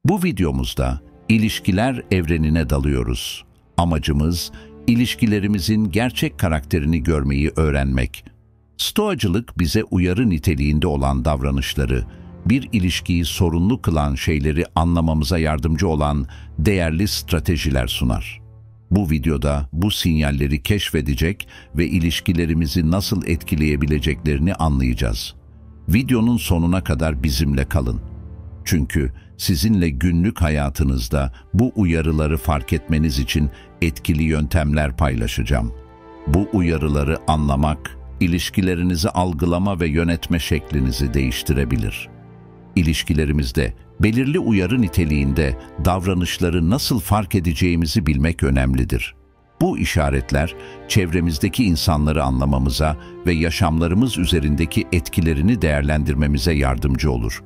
Bu videomuzda ilişkiler evrenine dalıyoruz. Amacımız, ilişkilerimizin gerçek karakterini görmeyi öğrenmek. Stoacılık bize uyarı niteliğinde olan davranışları, bir ilişkiyi sorunlu kılan şeyleri anlamamıza yardımcı olan değerli stratejiler sunar. Bu videoda bu sinyalleri keşfedecek ve ilişkilerimizi nasıl etkileyebileceklerini anlayacağız. Videonun sonuna kadar bizimle kalın. Çünkü sizinle günlük hayatınızda bu uyarıları fark etmeniz için etkili yöntemler paylaşacağım. Bu uyarıları anlamak, ilişkilerinizi algılama ve yönetme şeklinizi değiştirebilir. İlişkilerimizde belirli uyarı niteliğinde davranışları nasıl fark edeceğimizi bilmek önemlidir. Bu işaretler, çevremizdeki insanları anlamamıza ve yaşamlarımız üzerindeki etkilerini değerlendirmemize yardımcı olur.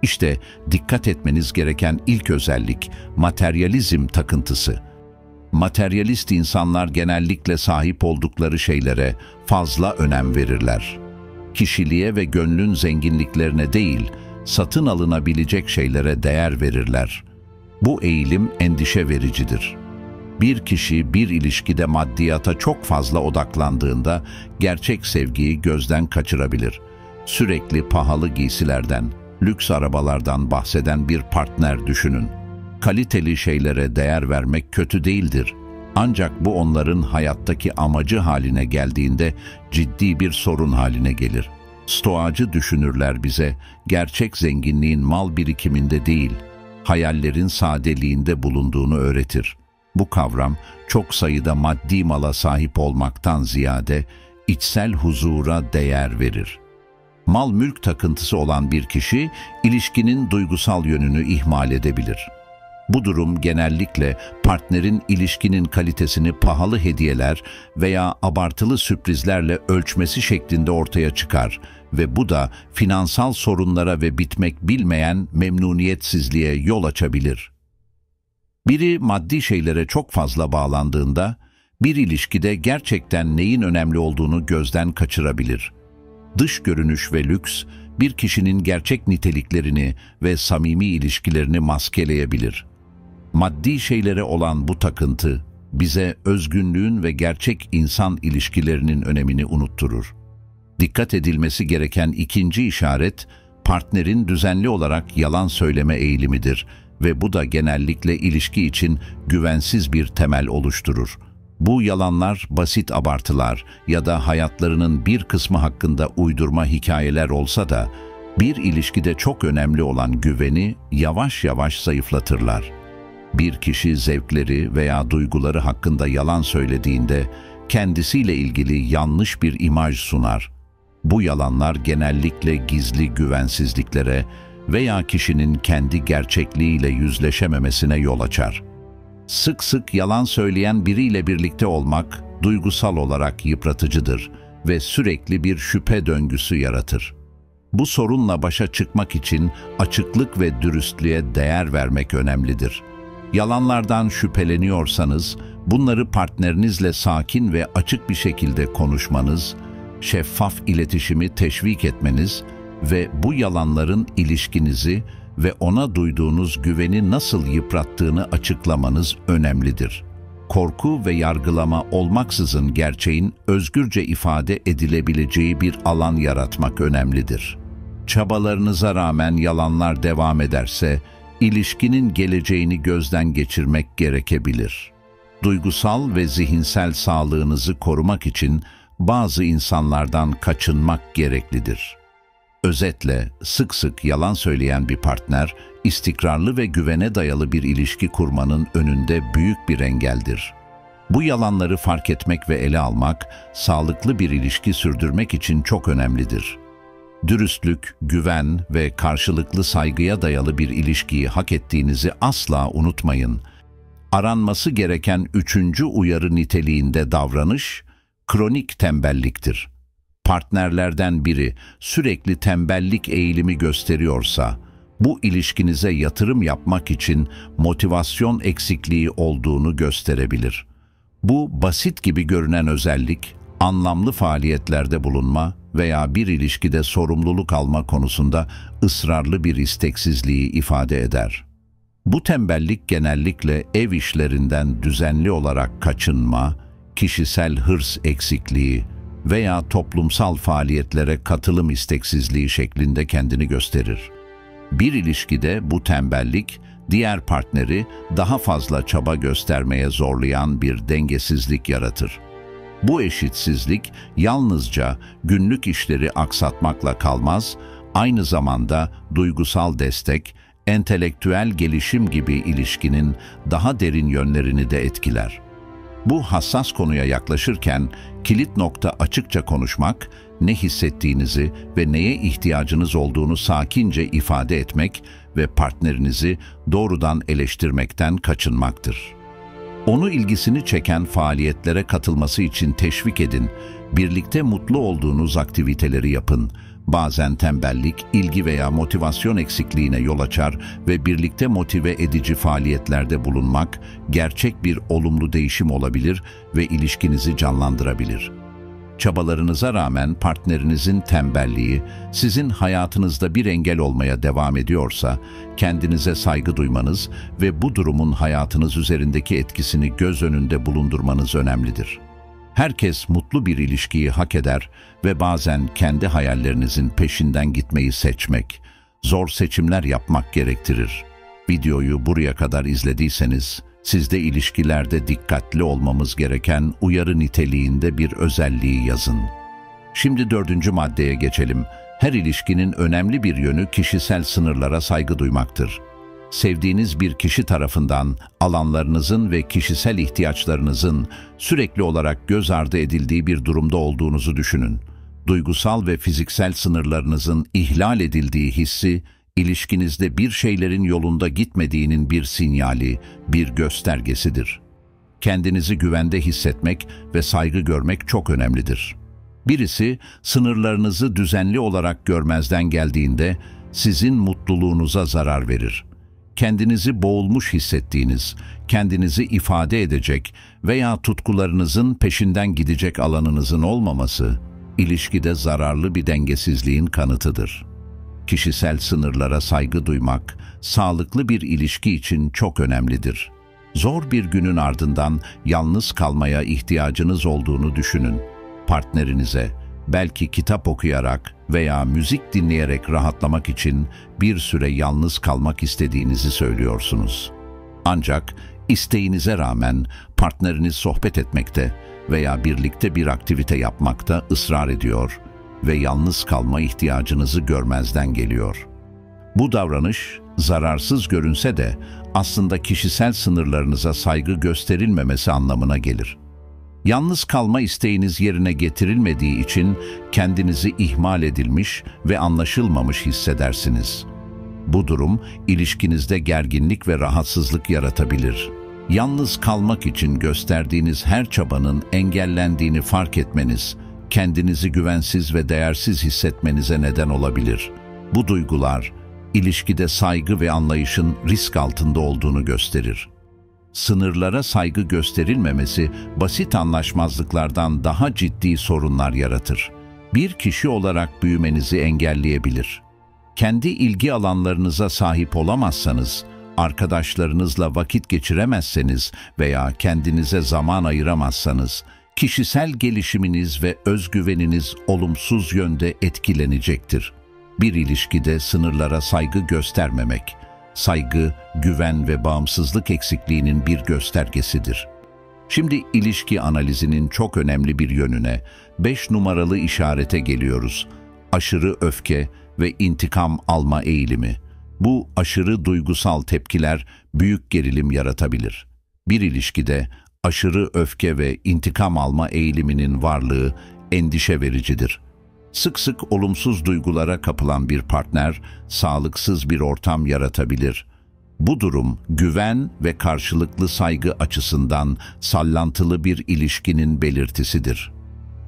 İşte dikkat etmeniz gereken ilk özellik, materyalizm takıntısı. Materyalist insanlar genellikle sahip oldukları şeylere fazla önem verirler. Kişiliğe ve gönlün zenginliklerine değil, satın alınabilecek şeylere değer verirler. Bu eğilim endişe vericidir. Bir kişi bir ilişkide maddiyata çok fazla odaklandığında gerçek sevgiyi gözden kaçırabilir. Sürekli pahalı giysilerden, lüks arabalardan bahseden bir partner düşünün. Kaliteli şeylere değer vermek kötü değildir. Ancak bu onların hayattaki amacı haline geldiğinde ciddi bir sorun haline gelir. Stoacı düşünürler bize, gerçek zenginliğin mal birikiminde değil, hayallerin sadeliğinde bulunduğunu öğretir. Bu kavram, çok sayıda maddi mala sahip olmaktan ziyade, içsel huzura değer verir. Mal-mülk takıntısı olan bir kişi, ilişkinin duygusal yönünü ihmal edebilir. Bu durum genellikle partnerin ilişkinin kalitesini pahalı hediyeler veya abartılı sürprizlerle ölçmesi şeklinde ortaya çıkar ve bu da finansal sorunlara ve bitmek bilmeyen memnuniyetsizliğe yol açabilir. Biri maddi şeylere çok fazla bağlandığında, bir ilişkide gerçekten neyin önemli olduğunu gözden kaçırabilir. Dış görünüş ve lüks, bir kişinin gerçek niteliklerini ve samimi ilişkilerini maskeleyebilir. Maddi şeylere olan bu takıntı, bize özgünlüğün ve gerçek insan ilişkilerinin önemini unutturur. Dikkat edilmesi gereken ikinci işaret, partnerin düzenli olarak yalan söyleme eğilimidir ve bu da genellikle ilişki için güvensiz bir temel oluşturur. Bu yalanlar basit abartılar ya da hayatlarının bir kısmı hakkında uydurma hikayeler olsa da, bir ilişkide çok önemli olan güveni yavaş yavaş zayıflatırlar. Bir kişi zevkleri veya duyguları hakkında yalan söylediğinde, kendisiyle ilgili yanlış bir imaj sunar. Bu yalanlar genellikle gizli güvensizliklere veya kişinin kendi gerçekliğiyle yüzleşememesine yol açar. Sık sık yalan söyleyen biriyle birlikte olmak duygusal olarak yıpratıcıdır ve sürekli bir şüphe döngüsü yaratır. Bu sorunla başa çıkmak için açıklık ve dürüstlüğe değer vermek önemlidir. Yalanlardan şüpheleniyorsanız, bunları partnerinizle sakin ve açık bir şekilde konuşmanız, şeffaf iletişimi teşvik etmeniz ve bu yalanların ilişkinizi ve ona duyduğunuz güveni nasıl yıprattığını açıklamanız önemlidir. Korku ve yargılama olmaksızın gerçeğin özgürce ifade edilebileceği bir alan yaratmak önemlidir. Çabalarınıza rağmen yalanlar devam ederse, ilişkinin geleceğini gözden geçirmek gerekebilir. Duygusal ve zihinsel sağlığınızı korumak için bazı insanlardan kaçınmak gereklidir. Özetle, sık sık yalan söyleyen bir partner, istikrarlı ve güvene dayalı bir ilişki kurmanın önünde büyük bir engeldir. Bu yalanları fark etmek ve ele almak, sağlıklı bir ilişki sürdürmek için çok önemlidir. Dürüstlük, güven ve karşılıklı saygıya dayalı bir ilişkiyi hak ettiğinizi asla unutmayın. Aranması gereken üçüncü uyarı niteliğinde davranış, kronik tembelliktir. Partnerlerden biri sürekli tembellik eğilimi gösteriyorsa, bu ilişkinize yatırım yapmak için motivasyon eksikliği olduğunu gösterebilir. Bu basit gibi görünen özellik, anlamlı faaliyetlerde bulunma veya bir ilişkide sorumluluk alma konusunda ısrarlı bir isteksizliği ifade eder. Bu tembellik genellikle ev işlerinden düzenli olarak kaçınma, kişisel hırs eksikliği veya toplumsal faaliyetlere katılım isteksizliği şeklinde kendini gösterir. Bir ilişkide bu tembellik, diğer partneri daha fazla çaba göstermeye zorlayan bir dengesizlik yaratır. Bu eşitsizlik yalnızca günlük işleri aksatmakla kalmaz, aynı zamanda duygusal destek, entelektüel gelişim gibi ilişkinin daha derin yönlerini de etkiler. Bu hassas konuya yaklaşırken kilit nokta açıkça konuşmak, ne hissettiğinizi ve neye ihtiyacınız olduğunu sakince ifade etmek ve partnerinizi doğrudan eleştirmekten kaçınmaktır. Onu ilgisini çeken faaliyetlere katılması için teşvik edin, birlikte mutlu olduğunuz aktiviteleri yapın. Bazen tembellik, ilgi veya motivasyon eksikliğine yol açar ve birlikte motive edici faaliyetlerde bulunmak gerçek bir olumlu değişim olabilir ve ilişkinizi canlandırabilir. Çabalarınıza rağmen partnerinizin tembelliği sizin hayatınızda bir engel olmaya devam ediyorsa, kendinize saygı duymanız ve bu durumun hayatınız üzerindeki etkisini göz önünde bulundurmanız önemlidir. Herkes mutlu bir ilişkiyi hak eder ve bazen kendi hayallerinizin peşinden gitmeyi seçmek, zor seçimler yapmak gerektirir. Videoyu buraya kadar izlediyseniz, siz de ilişkilerde dikkatli olmamız gereken uyarı niteliğinde bir özelliği yazın. Şimdi 4. maddeye geçelim. Her ilişkinin önemli bir yönü kişisel sınırlara saygı duymaktır. Sevdiğiniz bir kişi tarafından alanlarınızın ve kişisel ihtiyaçlarınızın sürekli olarak göz ardı edildiği bir durumda olduğunuzu düşünün. Duygusal ve fiziksel sınırlarınızın ihlal edildiği hissi, İlişkinizde bir şeylerin yolunda gitmediğinin bir sinyali, bir göstergesidir. Kendinizi güvende hissetmek ve saygı görmek çok önemlidir. Birisi sınırlarınızı düzenli olarak görmezden geldiğinde sizin mutluluğunuza zarar verir. Kendinizi boğulmuş hissettiğiniz, kendinizi ifade edecek veya tutkularınızın peşinden gidecek alanınızın olmaması, ilişkide zararlı bir dengesizliğin kanıtıdır. Kişisel sınırlara saygı duymak, sağlıklı bir ilişki için çok önemlidir. Zor bir günün ardından yalnız kalmaya ihtiyacınız olduğunu düşünün. Partnerinize, belki kitap okuyarak veya müzik dinleyerek rahatlamak için bir süre yalnız kalmak istediğinizi söylüyorsunuz. Ancak isteğinize rağmen partneriniz sohbet etmekte veya birlikte bir aktivite yapmakta ısrar ediyor ve yalnız kalma ihtiyacınızı görmezden geliyor. Bu davranış zararsız görünse de aslında kişisel sınırlarınıza saygı gösterilmemesi anlamına gelir. Yalnız kalma isteğiniz yerine getirilmediği için kendinizi ihmal edilmiş ve anlaşılmamış hissedersiniz. Bu durum ilişkinizde gerginlik ve rahatsızlık yaratabilir. Yalnız kalmak için gösterdiğiniz her çabanın engellendiğini fark etmeniz, kendinizi güvensiz ve değersiz hissetmenize neden olabilir. Bu duygular, ilişkide saygı ve anlayışın risk altında olduğunu gösterir. Sınırlara saygı gösterilmemesi, basit anlaşmazlıklardan daha ciddi sorunlar yaratır. Bir kişi olarak büyümenizi engelleyebilir. Kendi ilgi alanlarınıza sahip olamazsanız, arkadaşlarınızla vakit geçiremezseniz veya kendinize zaman ayıramazsanız, kişisel gelişiminiz ve özgüveniniz olumsuz yönde etkilenecektir. Bir ilişkide sınırlara saygı göstermemek, saygı, güven ve bağımsızlık eksikliğinin bir göstergesidir. Şimdi ilişki analizinin çok önemli bir yönüne, 5 numaralı işarete geliyoruz. Aşırı öfke ve intikam alma eğilimi. Bu aşırı duygusal tepkiler büyük gerilim yaratabilir. Bir ilişkide aşırı öfke ve intikam alma eğiliminin varlığı endişe vericidir. Sık sık olumsuz duygulara kapılan bir partner, sağlıksız bir ortam yaratabilir. Bu durum, güven ve karşılıklı saygı açısından sallantılı bir ilişkinin belirtisidir.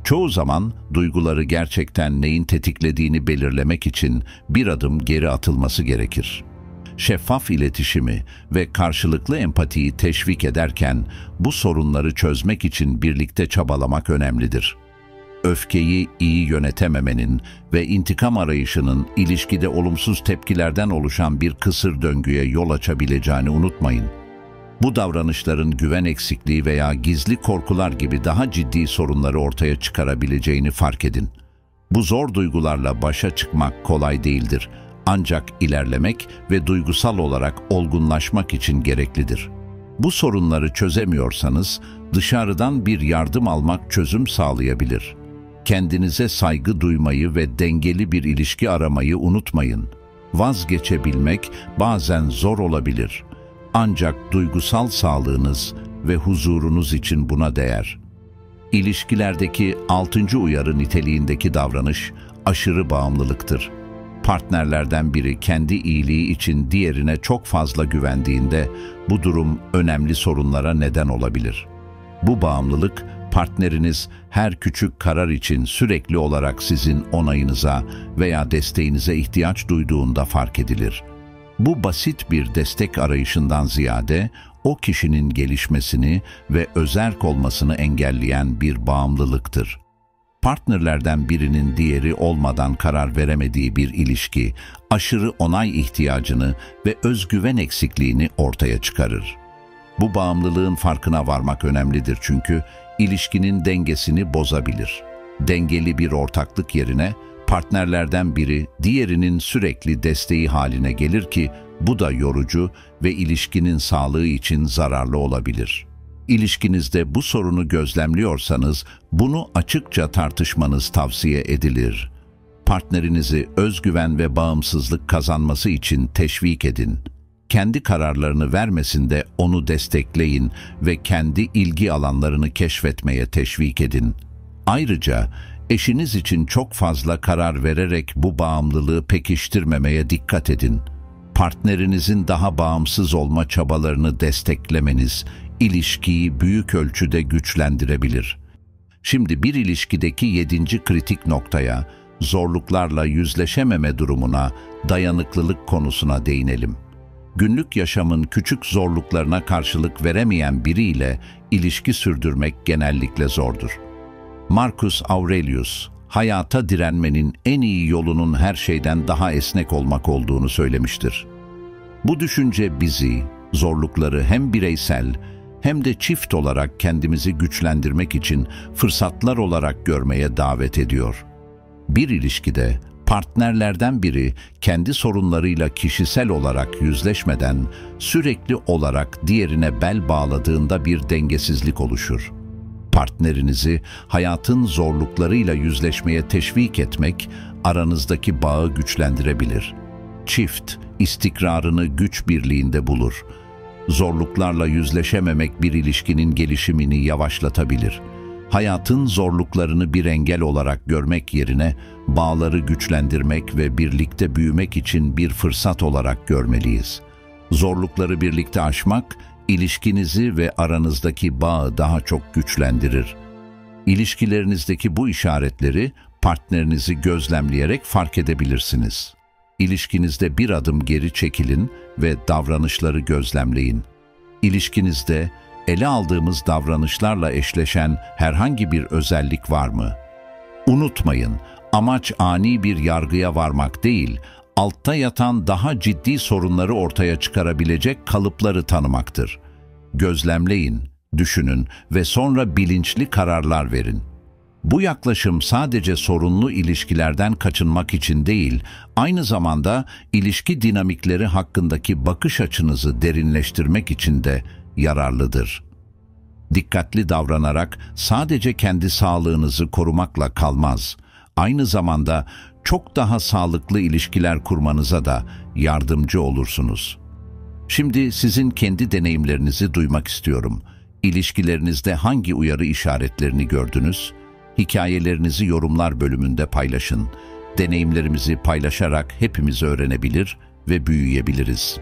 Çoğu zaman duyguları gerçekten neyin tetiklediğini belirlemek için bir adım geri atılması gerekir. Şeffaf iletişimi ve karşılıklı empatiyi teşvik ederken bu sorunları çözmek için birlikte çabalamak önemlidir. öfkeyi iyi yönetememenin ve intikam arayışının ilişkide olumsuz tepkilerden oluşan bir kısır döngüye yol açabileceğini unutmayın. Bu davranışların güven eksikliği veya gizli korkular gibi daha ciddi sorunları ortaya çıkarabileceğini fark edin. Bu zor duygularla başa çıkmak kolay değildir. Ancak ilerlemek ve duygusal olarak olgunlaşmak için gereklidir. Bu sorunları çözemiyorsanız dışarıdan bir yardım almak çözüm sağlayabilir. Kendinize saygı duymayı ve dengeli bir ilişki aramayı unutmayın. Vazgeçebilmek bazen zor olabilir. Ancak duygusal sağlığınız ve huzurunuz için buna değer. İlişkilerdeki 6. uyarı niteliğindeki davranış aşırı bağımlılıktır. Partnerlerden biri kendi iyiliği için diğerine çok fazla güvendiğinde bu durum önemli sorunlara neden olabilir. Bu bağımlılık, partneriniz her küçük karar için sürekli olarak sizin onayınıza veya desteğinize ihtiyaç duyduğunda fark edilir. Bu basit bir destek arayışından ziyade o kişinin gelişmesini ve özerk olmasını engelleyen bir bağımlılıktır. Partnerlerden birinin diğeri olmadan karar veremediği bir ilişki, aşırı onay ihtiyacını ve özgüven eksikliğini ortaya çıkarır. Bu bağımlılığın farkına varmak önemlidir çünkü ilişkinin dengesini bozabilir. Dengeli bir ortaklık yerine partnerlerden biri diğerinin sürekli desteği haline gelir ki bu da yorucu ve ilişkinin sağlığı için zararlı olabilir. İlişkinizde bu sorunu gözlemliyorsanız bunu açıkça tartışmanız tavsiye edilir. Partnerinizi özgüven ve bağımsızlık kazanması için teşvik edin. Kendi kararlarını vermesinde onu destekleyin ve kendi ilgi alanlarını keşfetmeye teşvik edin. Ayrıca eşiniz için çok fazla karar vererek bu bağımlılığı pekiştirmemeye dikkat edin. Partnerinizin daha bağımsız olma çabalarını desteklemeniz, ilişkiyi büyük ölçüde güçlendirebilir. Şimdi bir ilişkideki 7. kritik noktaya, zorluklarla yüzleşememe durumuna, dayanıklılık konusuna değinelim. Günlük yaşamın küçük zorluklarına karşılık veremeyen biriyle ilişki sürdürmek genellikle zordur. Marcus Aurelius, hayata direnmenin en iyi yolunun her şeyden daha esnek olmak olduğunu söylemiştir. Bu düşünce bizi, zorlukları hem bireysel hem de çift olarak kendimizi güçlendirmek için fırsatlar olarak görmeye davet ediyor. Bir ilişkide partnerlerden biri kendi sorunlarıyla kişisel olarak yüzleşmeden sürekli olarak diğerine bel bağladığında bir dengesizlik oluşur. Partnerinizi hayatın zorluklarıyla yüzleşmeye teşvik etmek aranızdaki bağı güçlendirebilir. Çift istikrarını güç birliğinde bulur. Zorluklarla yüzleşememek bir ilişkinin gelişimini yavaşlatabilir. Hayatın zorluklarını bir engel olarak görmek yerine bağları güçlendirmek ve birlikte büyümek için bir fırsat olarak görmeliyiz. Zorlukları birlikte aşmak, ilişkinizi ve aranızdaki bağı daha çok güçlendirir. İlişkilerinizdeki bu işaretleri partnerinizi gözlemleyerek fark edebilirsiniz. İlişkinizde bir adım geri çekilin ve davranışları gözlemleyin. İlişkinizde ele aldığımız davranışlarla eşleşen herhangi bir özellik var mı? Unutmayın, amaç ani bir yargıya varmak değil, altta yatan daha ciddi sorunları ortaya çıkarabilecek kalıpları tanımaktır. Gözlemleyin, düşünün ve sonra bilinçli kararlar verin. Bu yaklaşım sadece sorunlu ilişkilerden kaçınmak için değil, aynı zamanda ilişki dinamikleri hakkındaki bakış açınızı derinleştirmek için de yararlıdır. Dikkatli davranarak sadece kendi sağlığınızı korumakla kalmaz, aynı zamanda çok daha sağlıklı ilişkiler kurmanıza da yardımcı olursunuz. Şimdi sizin kendi deneyimlerinizi duymak istiyorum. İlişkilerinizde hangi uyarı işaretlerini gördünüz? Hikayelerinizi yorumlar bölümünde paylaşın. Deneyimlerimizi paylaşarak hepimiz öğrenebilir ve büyüyebiliriz.